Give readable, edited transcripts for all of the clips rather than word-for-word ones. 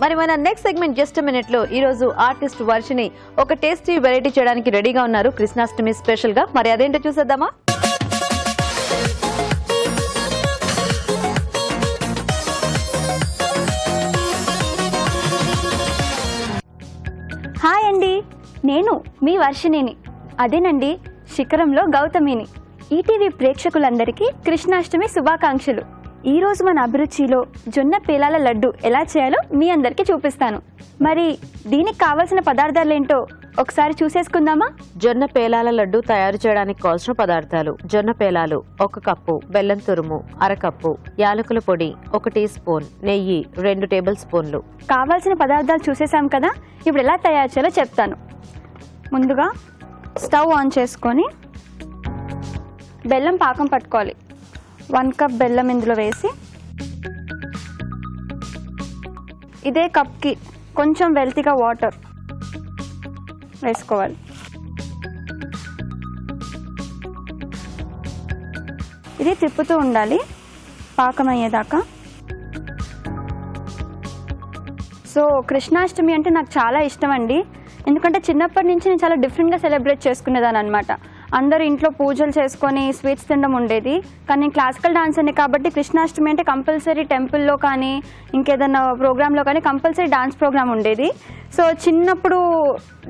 మరి మన next segment just minute లో ఈ రోజు ఆర్టిస్ట్ వర్షిని ఒక టేస్టీ వెరైటీ చేయడానికి రెడీగా ఉన్నారు కృష్ణాష్టమి స్పెషల్ గా. మరి అదేంటో చూసేద్దామా? హాయ్ అండి, నేను మీ వర్షిణిని, అదేనండి శిఖరంలో గౌతమిని. ఈటీవీ ప్రేక్షకులందరికీ కృష్ణాష్టమి శుభాకాంక్షలు. ఈరోజు మన అభిరుచిలో జొన్న పేలాల లడ్డు ఎలా చేయాలో మీ అందరికీ చూపిస్తాను. మరి దీనికి కావాల్సిన పదార్థాలు ఏంటో ఒకసారి చూసేసుకుందామా? జొన్న పేలాల లడ్డు తయారు చేయడానికి కావాల్సిన పదార్థాలు: జొన్న పేలాలు 1 కప్పు, బెల్లం తురుము 1/2 కప్పు, యాలకుల పొడి 1 టీ స్పూన్, నెయ్యి 2 టేబుల్ స్పూన్లు. కావాల్సిన పదార్థాలు చూసేసాం కదా, ఇప్పుడు ఎలా తయారు చేయాలో చెప్తాను. ముందుగా స్టవ్ ఆన్ చేసుకొని బెల్లం పాకం పట్టుకోవాలి. 1 కప్ బెల్లం ఇందులో వేసి, ఇదే కప్కి కొంచెం వెల్తిగా వాటర్ వేసుకోవాలి. ఇది తిప్పుతూ ఉండాలి పాకం అయ్యేదాకా. సో కృష్ణాష్టమి అంటే నాకు చాలా ఇష్టం అండి, ఎందుకంటే చిన్నప్పటి నుంచి నేను చాలా డిఫరెంట్గా సెలబ్రేట్ చేసుకునేదాన్ని అనమాట. అందరూ ఇంట్లో పూజలు చేసుకొని స్వీట్స్ తినడం ఉండేది, కానీ నేను క్లాసికల్ డాన్సర్ని కాబట్టి కృష్ణాష్టమి అంటే కంపల్సరీ టెంపుల్లో కానీ ఇంకేదైనా ప్రోగ్రాంలో కానీ కంపల్సరీ డాన్స్ ప్రోగ్రామ్ ఉండేది. సో చిన్నప్పుడు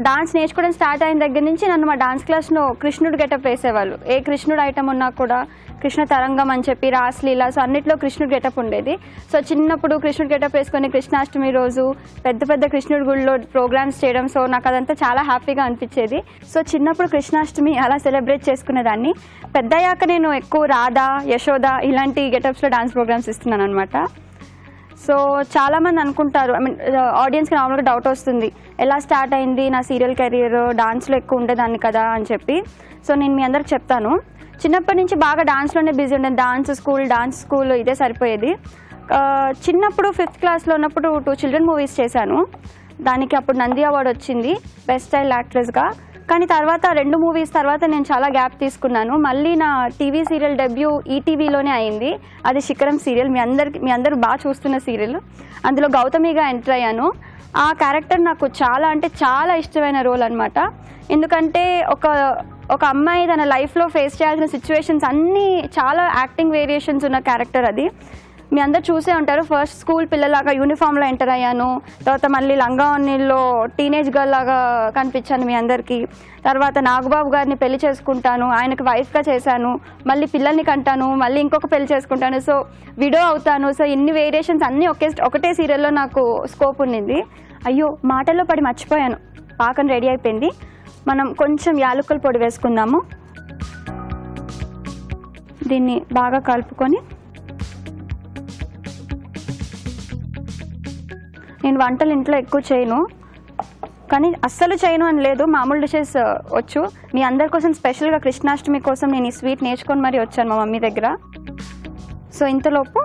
డాన్స్ నేర్చుకోవడం స్టార్ట్ అయిన దగ్గర నుంచి నన్ను మా డాన్స్ క్లాస్లో కృష్ణుడు గెటప్ వేసేవాళ్ళు. ఏ కృష్ణుడు ఐటమ్ ఉన్నా కూడా కృష్ణ తరంగం అని చెప్పి, రాస్లీల, సో అన్నిట్లో కృష్ణుడు గెటప్ ఉండేది. సో చిన్నప్పుడు కృష్ణుడు గెటప్ వేసుకొని కృష్ణాష్టమి రోజు పెద్ద పెద్ద కృష్ణుడి గుడిలో ప్రోగ్రామ్స్ చేయడం, సో నాకు అదంతా చాలా హ్యాపీగా అనిపించేది. సో చిన్నప్పుడు కృష్ణాష్టమి అలా సెలబ్రేట్ చేసుకునేదాన్ని. పెద్దయ్యాక నేను ఎక్కువ రాధా, యశోద ఇలాంటి గెటప్స్లో డాన్స్ ప్రోగ్రామ్స్ ఇస్తున్నాను అనమాట. సో చాలామంది అనుకుంటారు, ఆడియన్స్కి నార్మల్గా డౌట్ వస్తుంది, ఎలా స్టార్ట్ అయింది నా సీరియల్ కెరీర్, డాన్స్లో ఎక్కువ ఉండేదాన్ని కదా అని చెప్పి. సో నేను మీ అందరికి చెప్తాను, చిన్నప్పటి నుంచి బాగా డాన్స్లోనే బిజీ ఉండేది. డాన్స్ స్కూల్ ఇదే సరిపోయేది. చిన్నప్పుడు 5th క్లాస్లో ఉన్నప్పుడు 2 చిల్డ్రన్ మూవీస్ చేశాను. దానికి అప్పుడు నంది అవార్డు వచ్చింది బెస్ట్ చైల్డ్ యాక్ట్రెస్గా. కానీ తర్వాత 2 మూవీస్ తర్వాత నేను చాలా గ్యాప్ తీసుకున్నాను. మళ్ళీ నా టీవీ సీరియల్ డెబ్యూ ఈటీవీలోనే అయింది, అది శిఖరం సీరియల్. మీ అందరూ బాగా చూస్తున్న సీరియల్. అందులో గౌతమిగా ఎంటర్ అయ్యాను. ఆ క్యారెక్టర్ నాకు చాలా అంటే చాలా ఇష్టమైన రోల్ అనమాట. ఎందుకంటే ఒక అమ్మాయి తన లైఫ్లో ఫేస్ చేయాల్సిన సిచ్యువేషన్స్ అన్నీ చాలా యాక్టింగ్ వేరియేషన్స్ ఉన్న క్యారెక్టర్ అది. మీ అందరు చూసే ఉంటారు. ఫస్ట్ స్కూల్ పిల్లలాగా యూనిఫామ్లో ఎంటర్ అయ్యాను, తర్వాత మళ్ళీ లంగావన్నీల్లో టీనేజ్ గర్ల్ లాగా కనిపించాను మీ అందరికీ. తర్వాత నాగబాబు గారిని పెళ్లి చేసుకుంటాను, ఆయనకు వైఫ్గా చేశాను, మళ్ళీ పిల్లల్ని కంటాను, మళ్ళీ ఇంకొక పెళ్లి చేసుకుంటాను, సో విడో అవుతాను. సో ఇన్ని వేరియేషన్స్ అన్నీ ఒకటే సీరియల్లో నాకు స్కోప్ ఉండింది. అయ్యో మాటల్లో పడి మర్చిపోయాను, పాకం రెడీ అయిపోయింది. మనం కొంచెం యాలకుల పొడి వేసుకుందాము. దీన్ని బాగా కలుపుకొని, నేను వంటలు ఇంట్లో ఎక్కువ చేయను, కానీ అస్సలు చేయను అని లేదు, మామూలు డిషెస్ వచ్చు. మీ అందరి కోసం స్పెషల్గా కృష్ణాష్టమి కోసం నేను ఈ స్వీట్ నేర్చుకొని మరీ వచ్చాను మా మమ్మీ దగ్గర. సో ఇంతలోపు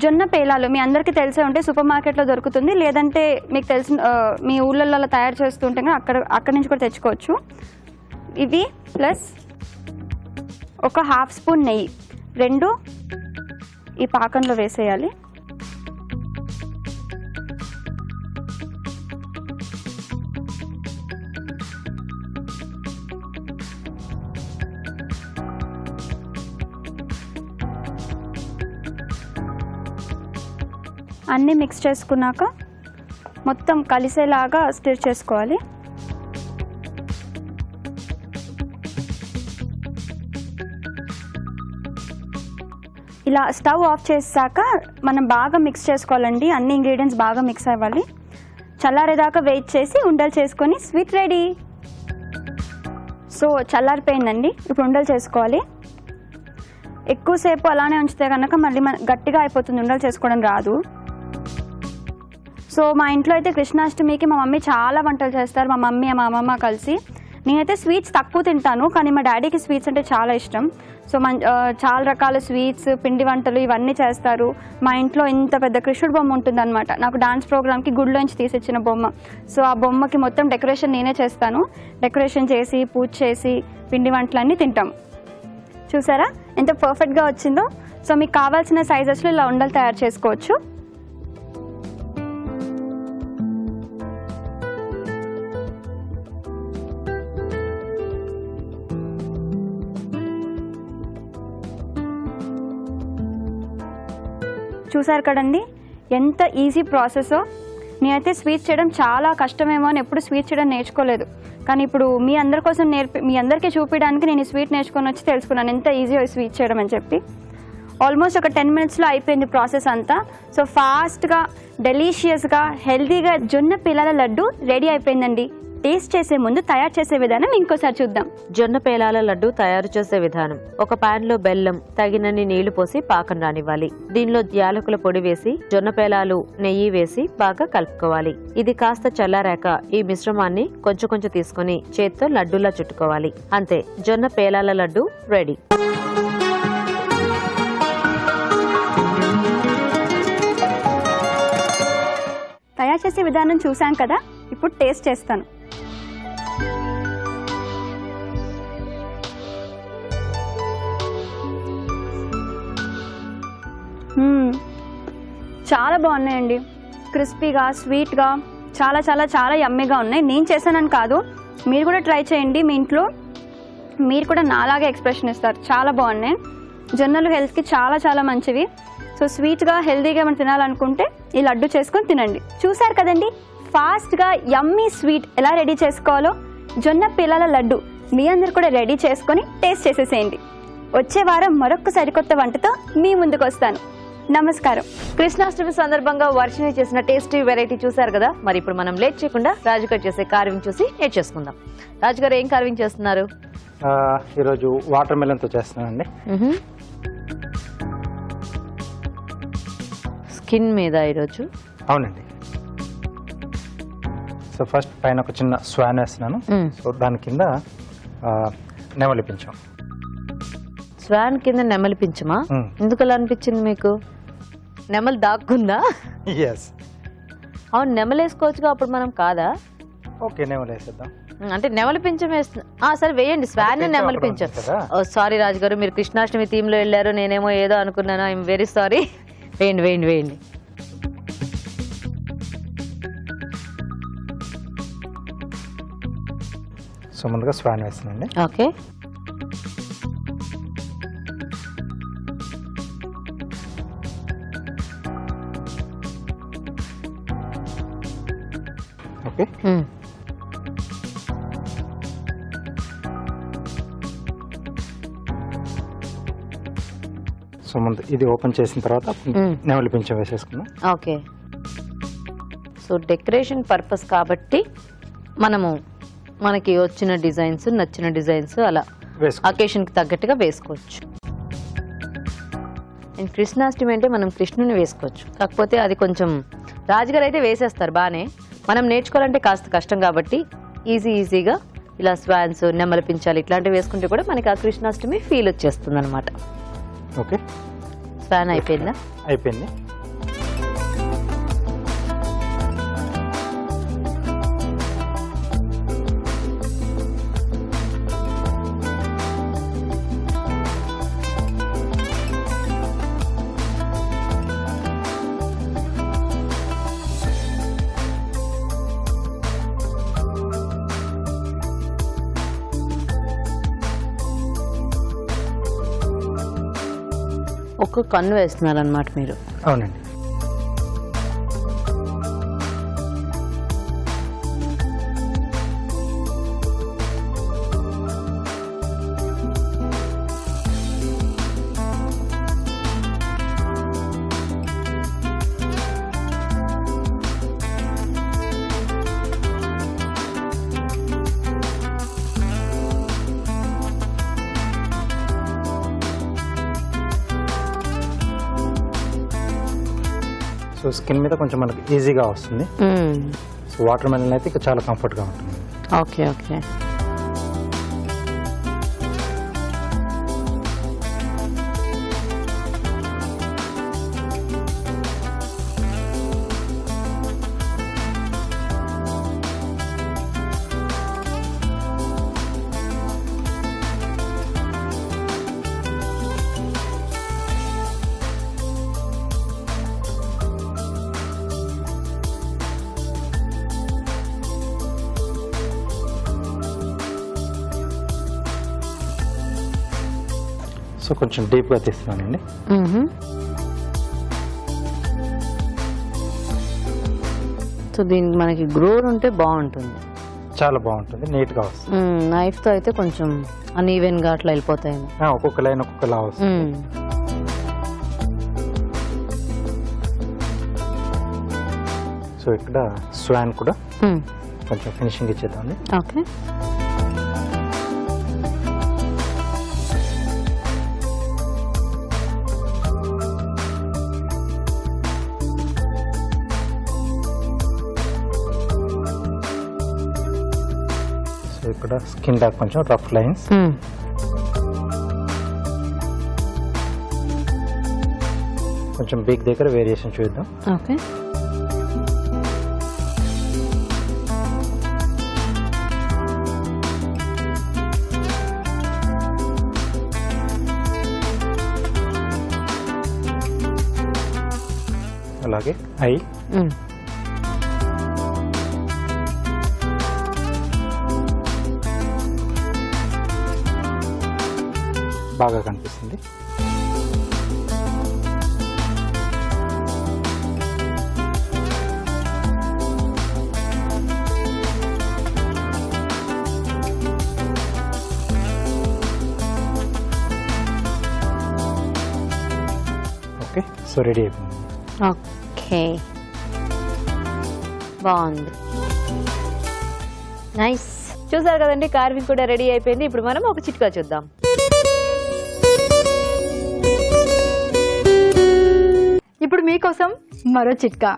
జొన్న పేలాలు మీ అందరికీ తెలిసే ఉంటే సూపర్ మార్కెట్లో దొరుకుతుంది, లేదంటే మీకు తెలిసిన మీ ఊళ్ళల్లో తయారు చేస్తుంటే అక్కడి నుంచి కూడా తెచ్చుకోవచ్చు. ఇవి ప్లస్ ఒక 1/2 స్పూన్ నెయ్యి, 2 ఈ పాకంలో వేసేయాలి. అన్నీ మిక్స్ చేసుకున్నాక మొత్తం కలిసేలాగా స్టిర్ చేసుకోవాలి. ఇలా స్టవ్ ఆఫ్ చేసాక మనం బాగా మిక్స్ చేసుకోవాలండి, అన్ని ఇంగ్రీడియంట్స్ బాగా మిక్స్ అవ్వాలి. చల్లారేదాకా వెయిట్ చేసి ఉండలు చేసుకొని స్వీట్ రెడీ. సో చల్లారిపోయిందండి, ఇప్పుడు ఉండలు చేసుకోవాలి. ఎక్కువసేపు అలానే ఉంచితే కనుక మళ్ళీ గట్టిగా అయిపోతుంది, ఉండలు చేసుకోవడం రాదు. సో మా ఇంట్లో అయితే కృష్ణాష్టమికి మా మమ్మీ చాలా వంటలు చేస్తారు, మా మమ్మీ మా అమ్మమ్మ కలిసి. నేనైతే స్వీట్స్ తక్కువ తింటాను, కానీ మా డాడీకి స్వీట్స్ అంటే చాలా ఇష్టం. సో చాలా రకాల స్వీట్స్, పిండి వంటలు ఇవన్నీ చేస్తారు. మా ఇంట్లో ఇంత పెద్ద కృష్ణుడు బొమ్మ ఉంటుందన్నమాట, నాకు డాన్స్ ప్రోగ్రామ్కి గుడిలోంచి తీసిచ్చిన బొమ్మ. సో ఆ బొమ్మకి మొత్తం డెకరేషన్ నేనే చేస్తాను. డెకరేషన్ చేసి పూజ చేసి పిండి వంటలన్నీ తింటాం. చూసారా ఎంత పర్ఫెక్ట్గా వచ్చిందో. సో మీకు కావాల్సిన సైజెస్లో ఇలా ఉండలు తయారు చేసుకోవచ్చు. చూసారు కదండి ఎంత ఈజీ ప్రాసెసో. నేనైతే స్వీట్స్ చేయడం చాలా కష్టమేమో అని ఎప్పుడు స్వీట్స్ చేయడం నేర్చుకోలేదు. కానీ ఇప్పుడు మీ అందరి కోసం మీ అందరికీ చూపించడానికి నేను ఈ స్వీట్ నేర్చుకొని వచ్చి తెలుసుకున్నాను ఎంత ఈజీ స్వీట్ చేయడం అని చెప్పి. ఆల్మోస్ట్ ఒక 10 minutesలో అయిపోయింది ప్రాసెస్ అంతా. సో ఫాస్ట్గా డెలీషియస్గా హెల్తీగా జొన్న పేలాల లడ్డు రెడీ అయిపోయిందండి. టేస్ట్ చేసే ముందు తయారు చేసే విధానం ఇంకోసారి చూద్దాం. జొన్న పేలాల లడ్డు తయారు చేసే విధానం. ఒక పాన్ లో బెల్లం, తగినన్ని నీళ్లు పోసి పాకం రానివ్వాలి. దీనిలో యాలకుల పొడి వేసి జొన్న పేలాలు, నెయ్యి వేసి బాగా కలుపుకోవాలి. ఇది కాస్త చల్లారాక ఈ మిశ్రమాన్ని కొంచెం కొంచెం తీసుకుని చేత్తో లడ్డూలా చుట్టుకోవాలి. అంతే, జొన్న పేలాల లడ్డు రెడీ. తయారు చేసే విధానం చూసాం కదా, ఇప్పుడు టేస్ట్ చేస్తాను. చాలా బాగున్నాయండి. క్రిస్పీగా, స్వీట్గా, చాలా చాలా చాలా యమ్మీగా ఉన్నాయి. నేను చేశానని కాదు, మీరు కూడా ట్రై చేయండి. మీ ఇంట్లో మీరు కూడా నాలాగే ఎక్స్ప్రెషన్ ఇస్తారు. చాలా బాగున్నాయి. జొన్నలు హెల్త్కి చాలా చాలా మంచివి. సో స్వీట్గా హెల్తీగా మనం తినాలనుకుంటే ఈ లడ్డు చేసుకొని తినండి. చూసారు కదండి ఫాస్ట్గా యమ్మీ స్వీట్ ఎలా రెడీ చేసుకోవాలో. జొన్న పిల్లల లడ్డు మీ అందరు కూడా రెడీ చేసుకొని టేస్ట్ చేసేసేయండి. వచ్చే వారం మరొక సరికొత్త వంటతో మీ ముందుకు వస్తాను. నమస్కారం. కృష్ణాష్టమి సందర్భంగా వర్షిని చేసిన టేస్టీ వెరైటీ చూసారు కదా. మరి ఇప్పుడు మనం లేట్ చేయకుండా రాజుగారు చేసే కార్వింగ్ చూసి నేర్చేసుకుందాం. రాజుగారు ఏం కార్వింగ్ చేస్తున్నారు? ఈరోజు వాటర్ మెలన్తో చేస్తున్నానండి. స్కిన్ మీద ఈరోజు? అవునండి. సో ఫస్ట్ పైన ఒక చిన్న స్వాన్ వేస్తున్నాను. సో దాని కింద నెమలిపించాం. స్వాన్ కింద నెమలిపించమా? ఎందుకు అలా అనిపించింది మీకు? నెమలి దాక్కుందా? అవును, నెమలేసుకోవచ్చుగా అప్పుడు మనం కాదా? ఓకే, నెమలేసేద్దాం. అంటే నెమలిపించం వేస్తున్నా. సరే వేయండి, స్వాన్ నెమలిపించం. సారీ రాజుగారు, మీరు కృష్ణాష్టమి థీమ్ లో వెళ్ళారు, నేనేమో ఏదో అనుకున్నాను. I'm very sorry. వేయండి వేయండి వేయండి. సో ముందుగా స్వాన్ వేస్తున్నాండి. ఓకే. ఓకే, సో ముందు ఇది ఓపెన్ చేసిన తర్వాత నెమలిపించం వేసేసుకున్నాం. ఓకే. సో డెకరేషన్ పర్పస్ కాబట్టి మనకి వచ్చిన డిజైన్స్, నచ్చిన డిజైన్స్ అలా అకేషన్కి తగ్గట్టుగా వేసుకోవచ్చు. అండ్ కృష్ణాష్టమి అంటే మనం కృష్ణుని వేసుకోవచ్చు. కాకపోతే అది కొంచెం రాజుగారు అయితే వేసేస్తారు బాగానే. మనం నేర్చుకోవాలంటే కాస్త కష్టం కాబట్టి ఈజీగా ఇలా స్వాన్స్, నెమలిపించాలి ఇట్లాంటివి వేసుకుంటే కూడా మనకి ఆ కృష్ణాష్టమి ఫీల్ వచ్చేస్తుంది అనమాట. ఓకే, స్వాన్ అయిపోయిందా? అయిపోయింది. ఒక్క కన్ను వేస్తున్నారు అన్నమాట మీరు? అవునండి. సో స్కిన్ మీద కొంచెం మనకి ఈజీగా వస్తుంది. సో వాటర్ మెలన్ అయితే ఇక చాలా కంఫర్ట్గా ఉంటుంది. Okay okay. సో కొంచెం డీప్గా తీస్తున్నానండి. సో దీనికి మనకి గ్రోర్ ఉంటే బాగుంటుంది, చాలా బాగుంటుంది, నీట్గా వస్తుంది. నైఫ్తో అయితే కొంచెం అన్ఈవెన్గా అట్లా వెళ్ళిపోతాయి. ఒక్కొక్క లైన్ ఒక్కొక్కలా వస్తుంది. సో ఇక్కడ స్వాన్ కూడా కొంచెం ఫినిషింగ్ ఇచ్చేద్దాం. ఓకే, సో ఇక్కడ స్కిన్ డాక్ కొంచెం రఫ్ లైన్స్. కొంచెం బిగ్ దగ్గర వేరియేషన్ చూద్దాం. ఓకే, అలాగే ఐ, బాగా కనిపిస్తుంది. ఓకే, సో రెడీ అయిపోయింది. ఓకే, బాగుంది, నైస్. చూసారు కదండి, కార్వింగ్ కూడా రెడీ అయిపోయింది. ఇప్పుడు మనం ఒక చిట్కా చూద్దాం. ఇప్పుడు మీకోసం మరో చిట్కా.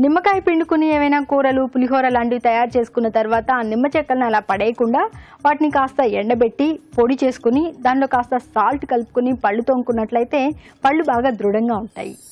నిమ్మకాయ పిండుకుని ఏమైనా కూరలు, పులిహోర లాంటివి తయారు చేసుకున్న తర్వాత ఆ నిమ్మ చెక్కలను అలా పడేయకుండా వాటిని కాస్త ఎండబెట్టి పొడి చేసుకుని దానిలో కాస్త సాల్ట్ కలుపుకుని పళ్ళు తోముకున్నట్లయితే పళ్ళు బాగా దృఢంగా ఉంటాయి.